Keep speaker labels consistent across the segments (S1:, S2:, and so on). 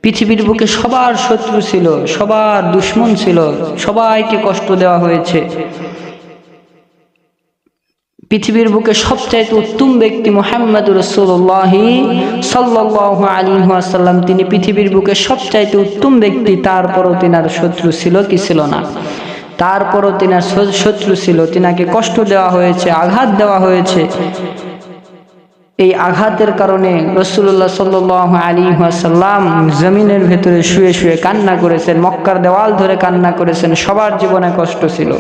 S1: পৃথিবীর বুকে সবার শত্রু ছিল, সবার দুশমন ছিল, সবাইকে কষ্ট দেওয়া হয়েছে। পৃথিবীর বুকে সবচাইতে উত্তম ব্যক্তি মুহাম্মদুর রাসূলুল্লাহ সাল্লাল্লাহু আলাইহি ওয়াসাল্লাম, তিনি পৃথিবীর বুকে সবচাইতে উত্তম ব্যক্তি। তারপরও তিনার শত্রু ছিল কি ছিল না? তারপরও তিনার শত্রু ছিল, তিনাকে কষ্ট দেওয়া হয়েছে, আঘাত দেওয়া হয়েছে। এই আঘাতের কারণে রাসূলুল্লাহ সাল্লাল্লাহু আলাইহি ওয়াসাল্লাম জমিনের ভেতরে শুয়ে শুয়ে কান্না করেছেন, মক্কার দেওয়াল ধরে কান্না করেছেন। সবার জীবনে কষ্ট ছিল।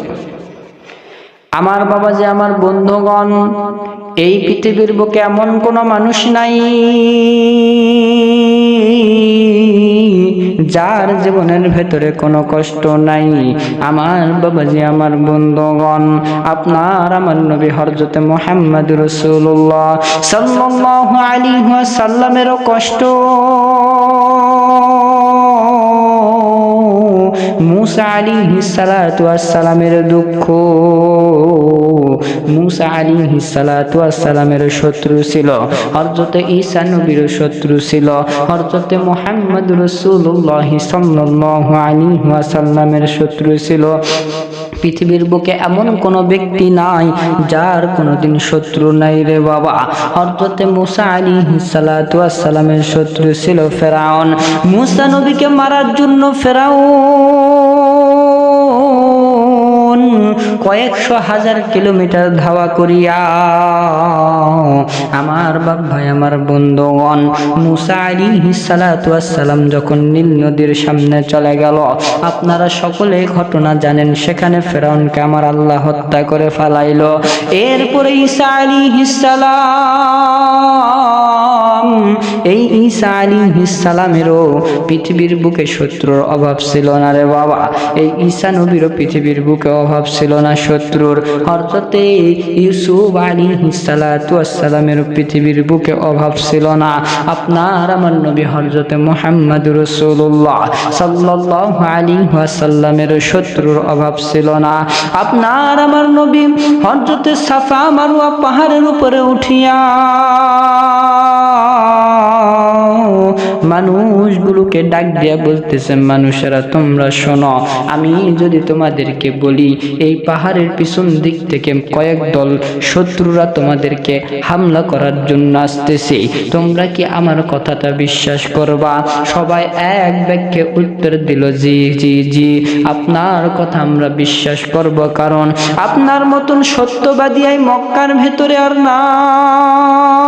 S1: আমার বাবাজি, আমার বন্ধুগণ, এই পৃথিবীর বুকে এমন কোনো মানুষ নাই যার জীবনের ভেতরে কোনো কষ্ট নাই। আমার বাবাজি, আমার বন্ধুগণ, আপনার আমার নবী হযরত মুহাম্মদ রাসূলুল্লাহ সাল্লাল্লাহু আলাইহি ওয়াসাল্লামেরও কষ্ট, মুসা আলাইহিস সালাতু ওয়াস সালামের দুঃখ। মুসা আলাইহিস সালাতু ওয়াস সালামের শত্রু ছিল, হযরত ঈসা নবীর শত্রু ছিল, হযরত মুহাম্মদ রাসূলুল্লাহ সাল্লাল্লাহু আলাইহি ওয়াসাল্লামের শত্রু ছিল। পৃথিবীর বুকে এমন কোন ব্যক্তি নাই যার কোনদিন শত্রু নাই রে বাবা। হযরত মুসা আলাইহিস সালাতু ওয়াস সালামের শত্রু ছিল ফেরাউন। মুসা নবীকে মারার জন্য ফেরাউন কয়েকশো হাজার কিলোমিটার ধাওয়া করিয়া, আমার বাপ ভাই, আমার বন্ধুগণ, মুসা আলাইহিস সালাতু ওয়াস সালাম যখন নীল নদীর সামনে চলে গেল, আপনারা সকলে ঘটনা জানেন। সেখানে ফেরাউনকে আমার আল্লাহ হত্যা করে ফেলাইল। এরপরে ঈসা আলাইহিস সালাম, এই ঈসা আলাইহিস সালামেরও পৃথিবীর বুকে শত্রুর অভাব ছিল না রে বাবা। এই ঈসা নবীরও পৃথিবীর বুকে অভাব ছিল না শত্রুর। হযরত ইউসুফ আলাইহিস সালাতু ওয়াস সালামের পৃথিবীর বুকে অভাব ছিল না। আপনার আমার নবী হযরত মুহাম্মদুর রাসূলুল্লাহ সাল্লাল্লাহু আলাইহি ওয়াসাল্লামের শত্রুর অভাব ছিল না। আপনার আমার নবী হযরত সাফা মারওয়া পাহাড়ের উপরে উঠিয়া মানুষগুলোকে ডাক দিয়া বলতেছেন, মানুষেরা তোমরা শোনো, আমি যদি তোমাদেরকে বলি এই পাহাড়ের পিছন দিক থেকে কয়েক দল শত্রুরা তোমাদেরকে হামলা করার জন্য আসতেছে, তোমরা কি আমার কথাটা বিশ্বাস করবা? সবাই এক বাক্যে উত্তর দিল, জি জি জি, আপনার কথা আমরা বিশ্বাস করব, কারণ আপনার মতন সত্যবাদী এই মক্কার ভেতরে আর নাই,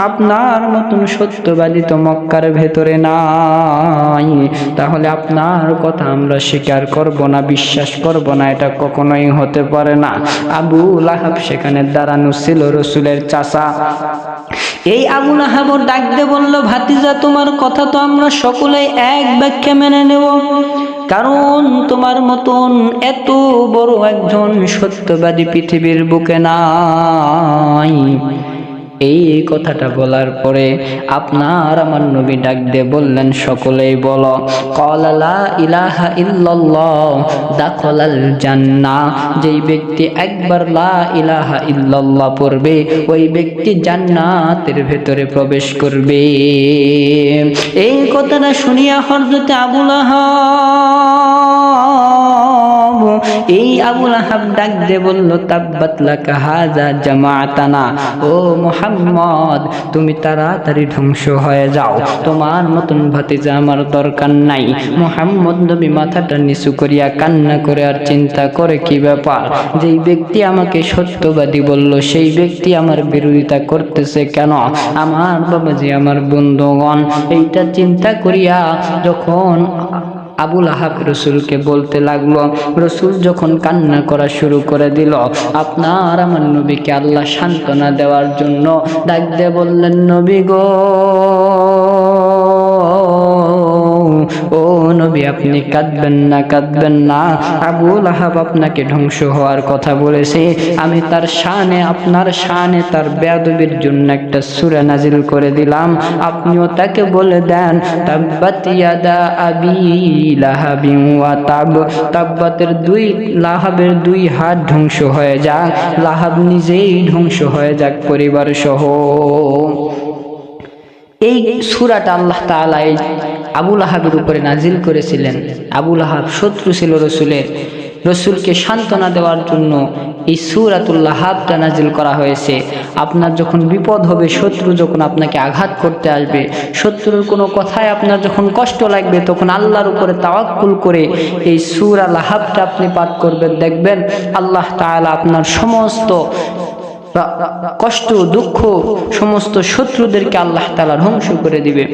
S1: আপনার মতন সত্যবাদী তো মক্কার ভেতরে নাই। তাহলে আপনার কথা আমরা স্বীকার করব না, বিশ্বাস করব না, এটা কখনোই হতে পারে না। আবু লাহাব সেখানে দাঁড়ানো ছিল, রাসূলের চাচা। এই আবু লাহাব ডাক দিয়ে বলল, ভাতিজা, তোমার কথা তো আমরা সকলেই এক বাক্যে মেনে নেব, কারণ তোমার মতন এত বড় একজন সত্যবাদী পৃথিবীর বুকে নাই। এই কথাটা বলার পরে আপনার আমার নবী ডাক দিয়ে বললেন, সকলেই বলো, ক্বালা লা ইলাহা ইল্লাল্লাহ দাখালাল জান্নাহ। যেই ব্যক্তি একবার লা ইলাহা ইল্লাল্লাহ পড়বে, ওই ব্যক্তি জান্নাতের ভেতরে প্রবেশ করবে। এই কথাটা শুনিয়া হযরত আবু লাহাব, এই আবু লাহাব ডাক দিয়ে বলল, তাব্বাত লাকা হাযা জামাআতানা। ও মুহাম্মদ, তুমি তাড়াতাড়ি ধ্বংস হয়ে যাও, তোমার মতন ভাতিজা আমার দরকার নাই। মুহাম্মদ নবী মাথাটা নিচু করিয়া কান্না করে আর চিন্তা করে, কি ব্যাপার, যেই ব্যক্তি আমাকে সত্যবাদী বলল সেই ব্যক্তি আমার বিরোধিতা করতেছে কেন? আমার বাবাজি, আমার বন্ধুগণ, এইটা চিন্তা করিয়া যখন আবু লাহাব রসুলকে বলতে লাগলো, রসুল যখন কান্না করা শুরু করে দিল, আপনার আমার নবীকে আল্লাহ সান্ত্বনা দেওয়ার জন্য ডাক দিয়ে বললেন, নবী গো, ও নবী, আপনি কাঁদবেন না, কাঁদবেন না। আবু লাহাব আপনাকে ধ্বংস হওয়ার কথা বলেছে, আমি তার শানে, আপনার শানে তার বেয়াদবির জন্য একটা সূরা নাজিল করে দিলাম, আপনিও তাকে বলে দেন, তাব্বাত ইয়াদা আবি লাহাবিন ওয়া তাব। তাব্বাতের লাহাবের দুই হাত ধ্বংস হয়ে যাক, লাহাব নিজেই ধ্বংস হয়ে যাক পরিবার সহ। এই সূরাটা আল্লাহ তাআলা এই আবু লাহাবের উপরে নাজিল করেছিলেন। আবু লাহাব শত্রু ছিল রসুলের, রসুলকে সান্ত্বনা দেওয়ার জন্য এই সূরাতুল লাহাবটা নাজিল করা হয়েছে। আপনার যখন বিপদ হবে, শত্রু যখন আপনাকে আঘাত করতে আসবে, শত্রুর কোনো কথায় আপনার যখন কষ্ট লাগবে, তখন আল্লাহর উপরে তাওয়াক্কুল করে এই সূরা লাহাবটা আপনি পাঠ করবেন। দেখবেন আল্লাহ তাআলা আপনার সমস্ত কষ্ট, দুঃখ, সমস্ত শত্রুদেরকে আল্লাহ তাআলা ধ্বংস করে দিবে।